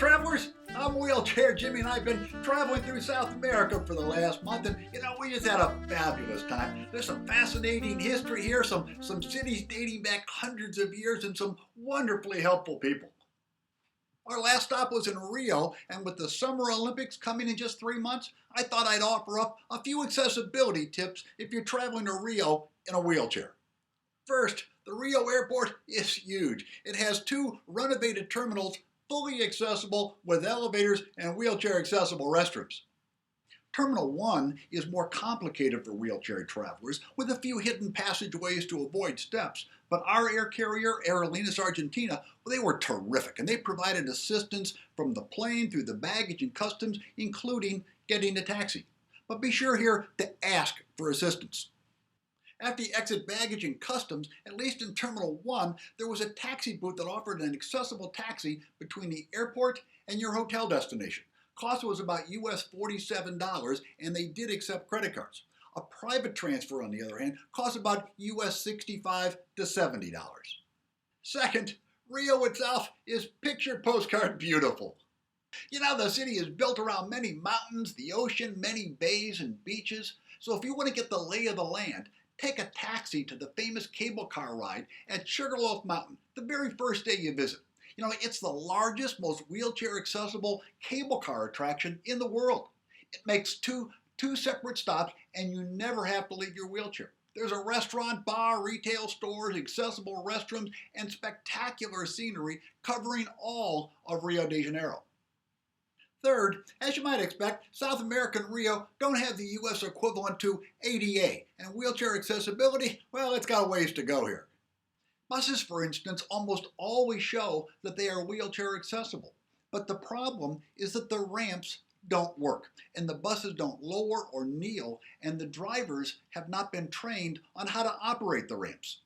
travelers, I'm Wheelchair Jimmy and I've been traveling through South America for the last month and we just had a fabulous time. There's some fascinating history here, some cities dating back hundreds of years and some wonderfully helpful people. Our last stop was in Rio, and with the Summer Olympics coming in just 3 months, I thought I'd offer up a few accessibility tips if you're traveling to Rio in a wheelchair. First, the Rio Airport is huge. It has 2 renovated terminals fully accessible with elevators and wheelchair accessible restrooms. Terminal 1 is more complicated for wheelchair travelers with a few hidden passageways to avoid steps, but our air carrier, Aerolíneas Argentina, they were terrific and they provided assistance from the plane through the baggage and customs, including getting a taxi. But be sure here to ask for assistance. After you exit baggage and customs, at least in Terminal 1, there was a taxi booth that offered an accessible taxi between the airport and your hotel destination. Cost was about US $47, and they did accept credit cards. A private transfer, on the other hand, cost about US $65 to $70. Second, Rio itself is picture postcard beautiful. The city is built around many mountains, the ocean, many bays and beaches. So if you want to get the lay of the land, take a taxi to the famous cable car ride at Sugarloaf Mountain the very first day you visit. It's the largest, most wheelchair accessible cable car attraction in the world. It makes two separate stops and you never have to leave your wheelchair. There's a restaurant, bar, retail stores, accessible restrooms, and spectacular scenery covering all of Rio de Janeiro. Third, as you might expect, South America and Rio don't have the US equivalent to ADA, and wheelchair accessibility, well, it's got a ways to go here. Buses, for instance, almost always show that they are wheelchair accessible, but the problem is that the ramps don't work, and the buses don't lower or kneel, and the drivers have not been trained on how to operate the ramps.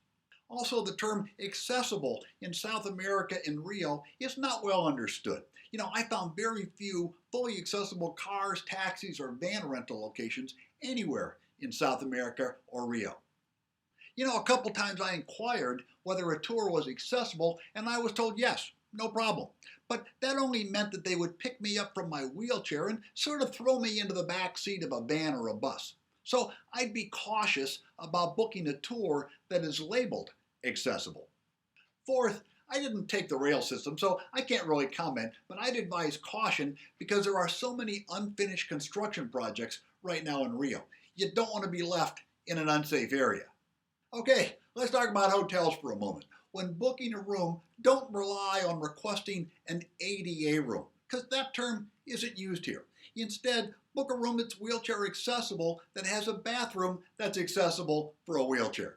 Also, the term accessible in South America and Rio is not well understood. I found very few fully accessible cars, taxis, or van rental locations anywhere in South America or Rio. A couple times I inquired whether a tour was accessible, and I was told yes, no problem. But that only meant that they would pick me up from my wheelchair and sort of throw me into the back seat of a van or a bus. So I'd be cautious about booking a tour that is labeled accessible. Fourth, I didn't take the rail system, so I can't really comment, but I'd advise caution because there are so many unfinished construction projects right now in Rio. You don't want to be left in an unsafe area. Okay, let's talk about hotels for a moment. When booking a room, don't rely on requesting an ADA room, because that term isn't used here. Instead, book a room that's wheelchair accessible that has a bathroom that's accessible for a wheelchair.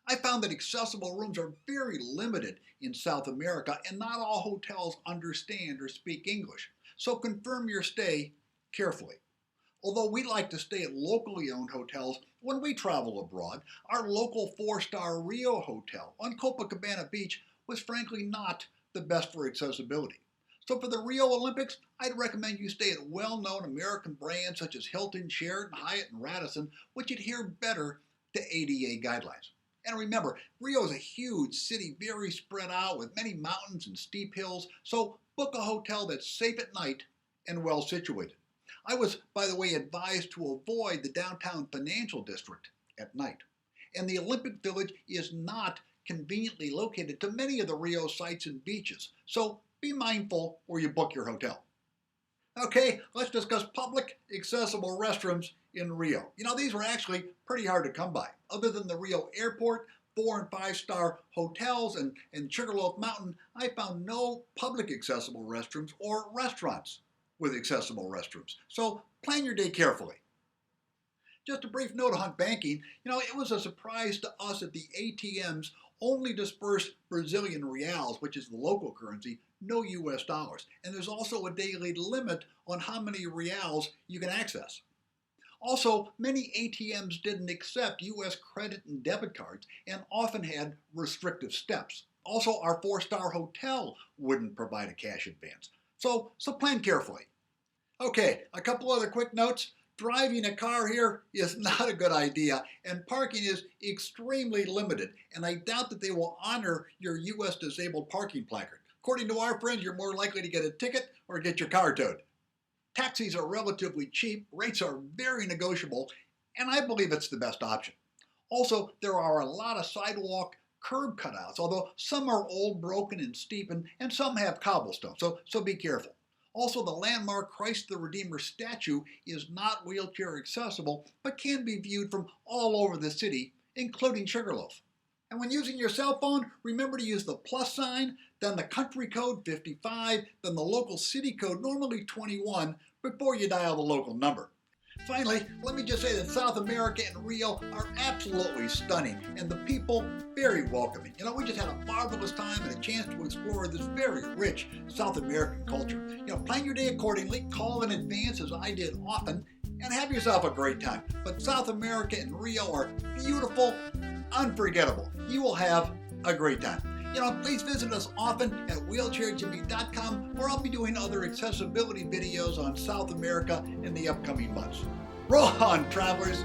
I found that accessible rooms are very limited in South America, and not all hotels understand or speak English, so confirm your stay carefully. Although we like to stay at locally owned hotels when we travel abroad, our local 4-star Rio hotel on Copacabana Beach was frankly not the best for accessibility. So for the Rio Olympics, I'd recommend you stay at well-known American brands such as Hilton, Sheraton, Hyatt, and Radisson, which adhere better to ADA guidelines. And remember, Rio is a huge city, very spread out with many mountains and steep hills, so book a hotel that's safe at night and well situated. I was, by the way, advised to avoid the downtown financial district at night. And the Olympic Village is not conveniently located to many of the Rio sites and beaches, so be mindful where you book your hotel. Okay, let's discuss public accessible restrooms in Rio. These were actually pretty hard to come by. Other than the Rio Airport, 4- and 5-star hotels, and Sugarloaf Mountain, I found no public accessible restrooms or restaurants with accessible restrooms. So plan your day carefully. Just a brief note on banking. It was a surprise to us that the ATMs only disperse Brazilian reals, which is the local currency, no US dollars. And there's also a daily limit on how many reals you can access. Also, many ATMs didn't accept US credit and debit cards and often had restrictive steps. Also, our 4-star hotel wouldn't provide a cash advance. So plan carefully. Okay, a couple other quick notes. Driving a car here is not a good idea, and parking is extremely limited, and I doubt that they will honor your US disabled parking placard. According to our friends, you're more likely to get a ticket or get your car towed. Taxis are relatively cheap, rates are very negotiable, and I believe it's the best option. Also, there are a lot of sidewalk curb cutouts, although some are old, broken, and steep, and some have cobblestone, so be careful. Also, the landmark Christ the Redeemer statue is not wheelchair accessible, but can be viewed from all over the city, including Sugarloaf. And when using your cell phone, remember to use the plus sign, then the country code 55, then the local city code, normally 21, before you dial the local number. Finally, let me just say that South America and Rio are absolutely stunning, and the people very welcoming. We just had a marvelous time and a chance to explore this very rich South American culture. Plan your day accordingly, call in advance as I did often, and have yourself a great time. But South America and Rio are beautiful, unforgettable. You will have a great time. Please visit us often at wheelchairjimmy.com, where I'll be doing other accessibility videos on South America in the upcoming months. Roll on, travelers!